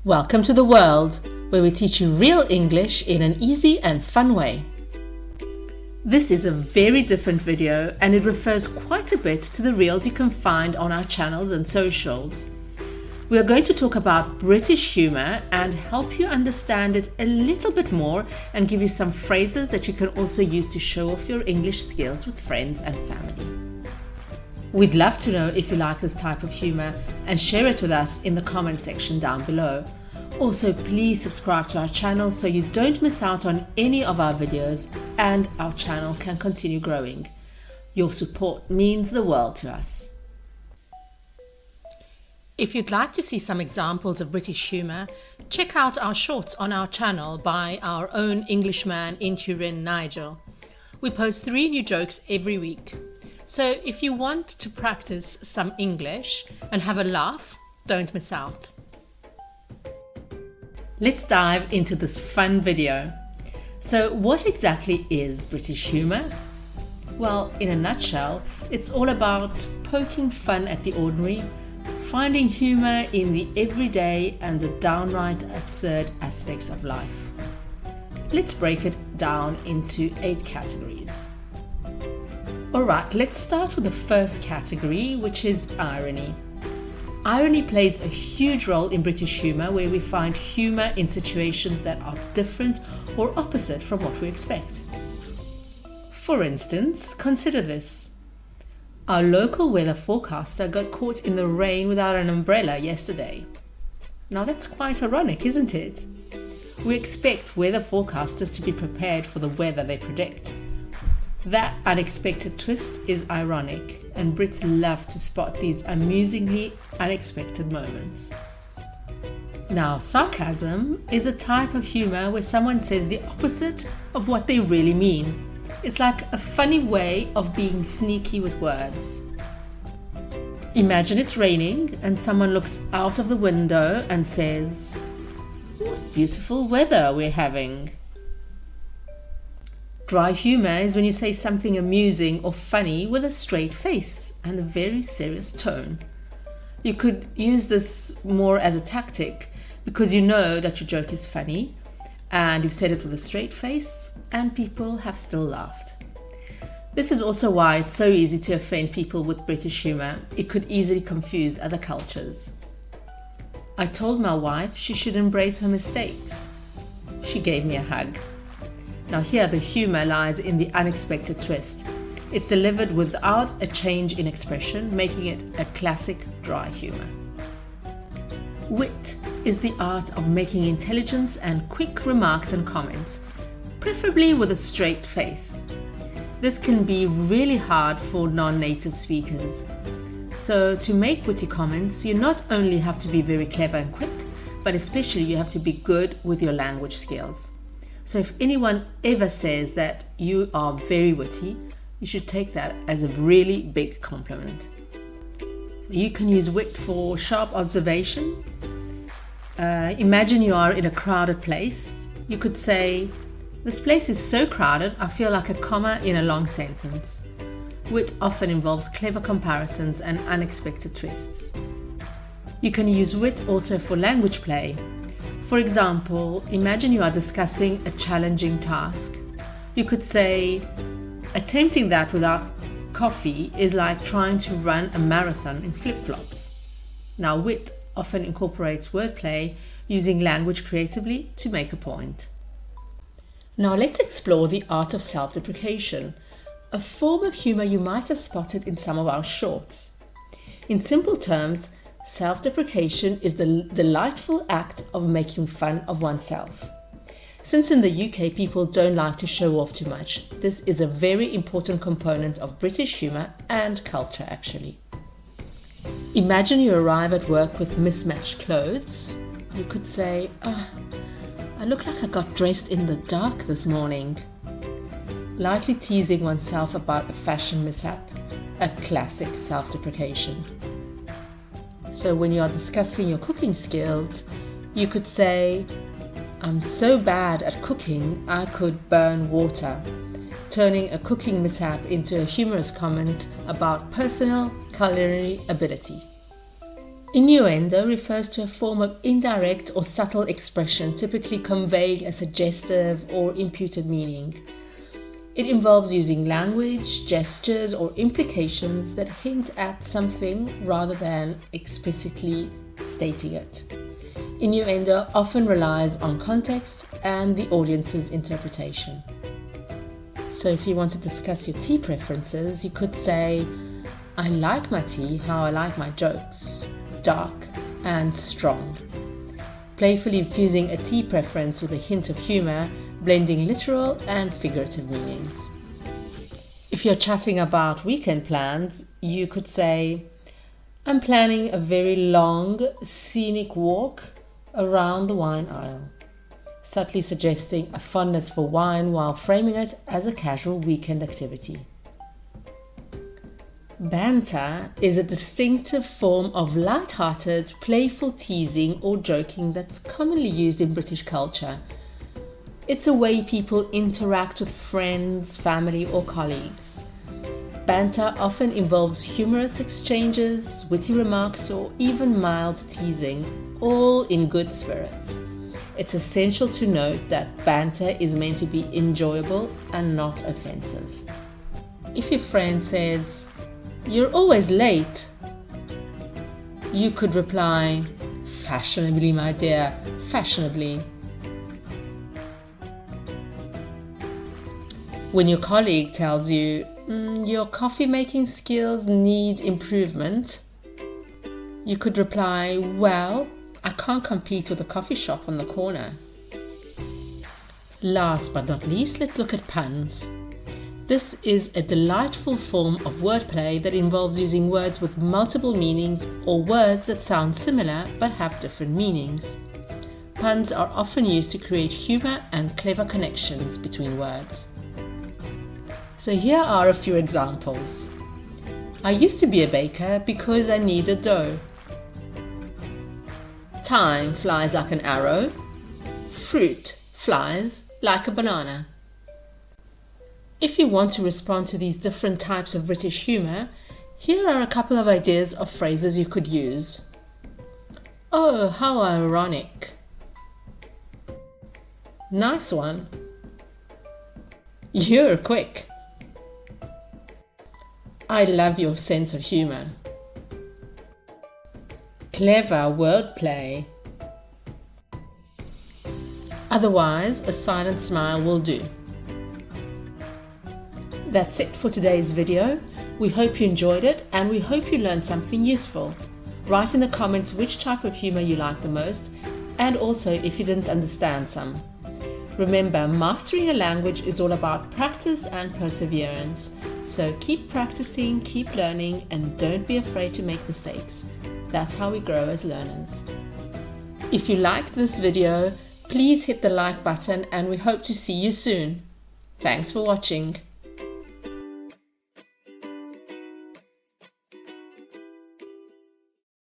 Welcome to the world, where we teach you real English in an easy and fun way. This is a very different video and it refers quite a bit to the reels you can find on our channels and socials. We are going to talk about British humour and help you understand it a little bit more and give you some phrases that you can also use to show off your English skills with friends and family. We'd love to know if you like this type of humour and share it with us in the comment section down below. Also, please subscribe to our channel so you don't miss out on any of our videos and our channel can continue growing. Your support means the world to us. If you'd like to see some examples of British humour, check out our shorts on our channel by our own Englishman in Turin, Nigel. We post 3 new jokes every week. So if you want to practice some English and have a laugh, don't miss out. Let's dive into this fun video. So what exactly is British humour? Well, in a nutshell, it's all about poking fun at the ordinary, finding humour in the everyday and the downright absurd aspects of life. Let's break it down into 8 categories. Alright, let's start with the first category, which is irony. Irony plays a huge role in British humour, where we find humour in situations that are different or opposite from what we expect. For instance, consider this. Our local weather forecaster got caught in the rain without an umbrella yesterday. Now that's quite ironic, isn't it? We expect weather forecasters to be prepared for the weather they predict. That unexpected twist is ironic, and Brits love to spot these amusingly unexpected moments. Now, sarcasm is a type of humour where someone says the opposite of what they really mean. It's like a funny way of being sneaky with words. Imagine it's raining and someone looks out of the window and says, "What beautiful weather we're having." Dry humour is when you say something amusing or funny with a straight face and a very serious tone. You could use this more as a tactic because you know that your joke is funny and you've said it with a straight face and people have still laughed. This is also why it's so easy to offend people with British humour. It could easily confuse other cultures. I told my wife she should embrace her mistakes. She gave me a hug. Now here the humour lies in the unexpected twist. It's delivered without a change in expression, making it a classic dry humour. Wit is the art of making intelligence and quick remarks and comments, preferably with a straight face. This can be really hard for non-native speakers. So to make witty comments, you not only have to be very clever and quick, but especially you have to be good with your language skills. So if anyone ever says that you are very witty, you should take that as a really big compliment. You can use wit for sharp observation. Imagine you are in a crowded place. You could say, "This place is so crowded, I feel like a comma in a long sentence." Wit often involves clever comparisons and unexpected twists. You can use wit also for language play. For example, imagine you are discussing a challenging task. You could say, "Attempting that without coffee is like trying to run a marathon in flip-flops." Now, wit often incorporates wordplay, using language creatively to make a point. Now let's explore the art of self-deprecation, a form of humour you might have spotted in some of our shorts. In simple terms, self-deprecation is the delightful act of making fun of oneself. Since in the UK people don't like to show off too much, this is a very important component of British humour and culture actually. Imagine you arrive at work with mismatched clothes. You could say, "I look like I got dressed in the dark this morning." Lightly teasing oneself about a fashion mishap, a classic self-deprecation. So when you are discussing your cooking skills, you could say, "I'm so bad at cooking, I could burn water," turning a cooking mishap into a humorous comment about personal culinary ability. Innuendo refers to a form of indirect or subtle expression, typically conveying a suggestive or imputed meaning. It involves using language, gestures, or implications that hint at something rather than explicitly stating it. Innuendo often relies on context and the audience's interpretation. So if you want to discuss your tea preferences, you could say, "I like my tea how I like my jokes, dark and strong." Playfully infusing a tea preference with a hint of humour, blending literal and figurative meanings. If you're chatting about weekend plans, you could say, "I'm planning a very long, scenic walk around the wine aisle," subtly suggesting a fondness for wine while framing it as a casual weekend activity. Banter is a distinctive form of light-hearted, playful teasing or joking that's commonly used in British culture. It's a way people interact with friends, family, or colleagues. Banter often involves humorous exchanges, witty remarks, or even mild teasing, all in good spirits. It's essential to note that banter is meant to be enjoyable and not offensive. If your friend says, "You're always late," you could reply, "Fashionably, my dear, fashionably." When your colleague tells you, "Your coffee making skills need improvement," you could reply, "Well, I can't compete with a coffee shop on the corner." Last but not least, let's look at puns. This is a delightful form of wordplay that involves using words with multiple meanings or words that sound similar but have different meanings. Puns are often used to create humor and clever connections between words. So here are a few examples. "I used to be a baker because I needed dough." "Time flies like an arrow." "Fruit flies like a banana." If you want to respond to these different types of British humour, here are a couple of ideas of phrases you could use. "Oh, how ironic." "Nice one." "You're quick." "I love your sense of humour." "Clever wordplay." Otherwise, a silent smile will do. That's it for today's video. We hope you enjoyed it and we hope you learned something useful. Write in the comments which type of humour you like the most and also if you didn't understand some. Remember, mastering a language is all about practice and perseverance. So keep practicing, keep learning, and don't be afraid to make mistakes. That's how we grow as learners. If you liked this video, please hit the like button and we hope to see you soon. Thanks for watching.